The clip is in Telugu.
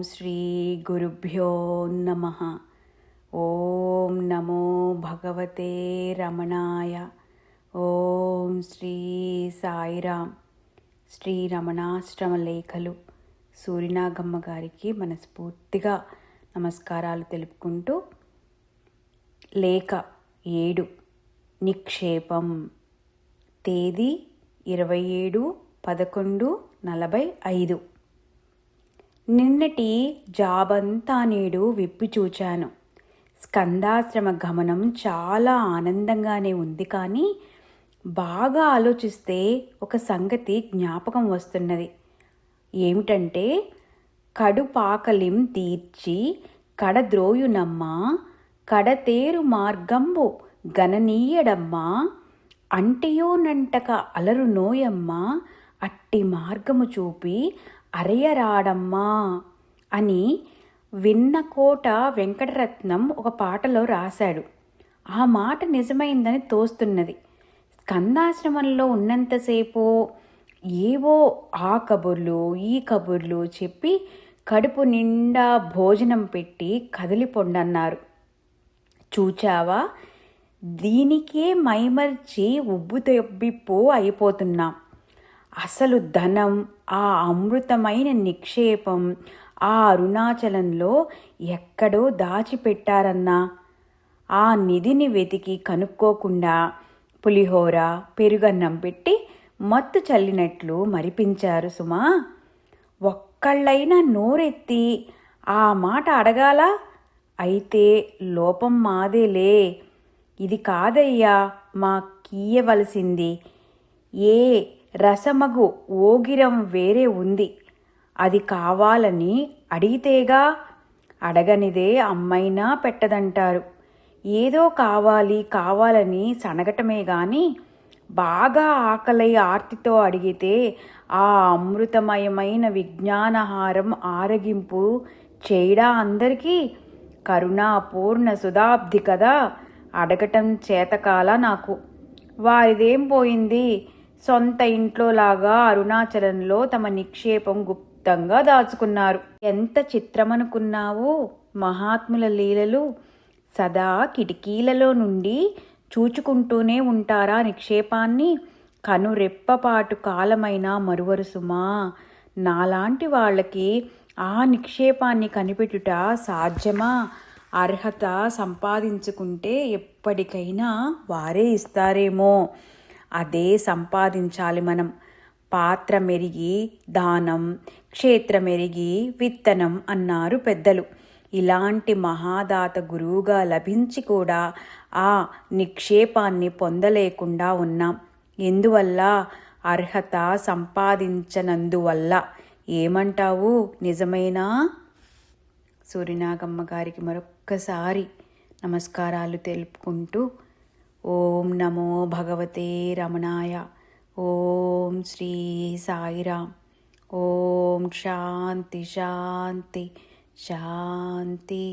శ్రీ గురుభ్యో నమః. ఓం నమో భగవతే రమణాయ. ఓం శ్రీ సాయిరాం. శ్రీ రమణాశ్రమ లేఖలు సూరినాగమ్మ గారికి మనస్ఫూర్తిగా నమస్కారాలు తెలుపుకుంటూ, లేఖ 7 నిక్షేపం, తేదీ 27/11/45. నిన్నటి జాబంతా నేడు విప్పి చూచాను. స్కందాశ్రమ గమనం చాలా ఆనందంగానే ఉంది, కానీ బాగా ఆలోచిస్తే ఒక సంగతి జ్ఞాపకం వస్తున్నది. ఏమిటంటే, కడుపాకలిం తీర్చి కడద్రోయునమ్మా, కడతేరు మార్గంబు గణనీయడమ్మా, అంటియోనంటక అలరు నోయమ్మా, అట్టి మార్గము చూపి అరయరాడమ్మా అని విన్నకోట వెంకటరత్నం ఒక పాటలో రాశాడు. ఆ మాట నిజమైందని తోస్తున్నది. స్కందాశ్రమంలో ఉన్నంతసేపు ఏవో ఆ కబుర్లు ఈ కబుర్లు చెప్పి కడుపు నిండా భోజనం పెట్టి కదిలిపొండన్నారు. చూచావా, దీనికే మైమర్చి ఉబ్బుతెబ్బిప్పు అయిపోతున్నాం. అసలు ధనం, ఆ అమృతమైన నిక్షేపం ఆ అరుణాచలంలో ఎక్కడో దాచిపెట్టారన్నా. ఆ నిధిని వెతికి కనుక్కోకుండా పులిహోర పెరుగన్నం పెట్టి మత్తు చల్లినట్లు మరిపించారు సుమా. ఒక్కళ్ళైనా నోరెత్తి ఆ మాట అడగాలా? అయితే లోపం మాదేలే. ఇది కాదయ్యా మా కీయవలసింది. ఏ రసమగు ఓగిరం వేరే ఉంది, అది కావాలని అడిగితేగా. అడగనిదే అమ్మైనా పెట్టదంటారు. ఏదో కావాలని సనగటమే గాని, బాగా ఆకలై ఆర్తితో అడిగితే ఆ అమృతమయమైన విజ్ఞానహారం ఆరగింపు చేయడా అందరికీ? కరుణాపూర్ణ సుధాబ్ది కదా, అడగటం చేతకాల నాకు. వారిదేం పోయింది, సొంత ఇంట్లోలాగా అరుణాచలంలో తమ నిక్షేపం గుప్తంగా దాచుకున్నారు. ఎంత చిత్రమనుకున్నావు మహాత్ముల లీలలు. సదా కిటికీలలో నుండి చూచుకుంటూనే ఉంటారా నిక్షేపాన్ని? కనురెప్పపాటు కాలమైనా మరువరు సుమా. నాలాంటి వాళ్ళకి ఆ నిక్షేపాన్ని కనిపెట్టుట సాధ్యమా? అర్హత సంపాదించుకుంటే ఎప్పటికైనా వారే ఇస్తారేమో. అదే సంపాదించాలి మనం. పాత్ర మెరిగి దానం, క్షేత్రమెరిగి విత్తనం అన్నారు పెద్దలు. ఇలాంటి మహాదాత గురువుగా లభించి కూడా ఆ నిక్షేపాన్ని పొందలేకుండా ఉన్నాం. ఎందువల్ల? అర్హత సంపాదించనందువల్ల. ఏమంటావు, నిజమేనా? సూరినాగమ్మ గారికి మరొక్కసారి నమస్కారాలు తెలుపుకుంటూ, ఓం నమో భగవతే రమణాయ. ఓం శ్రీ సాయిరాం. ఓం శాంతి శాంతి శాంతి.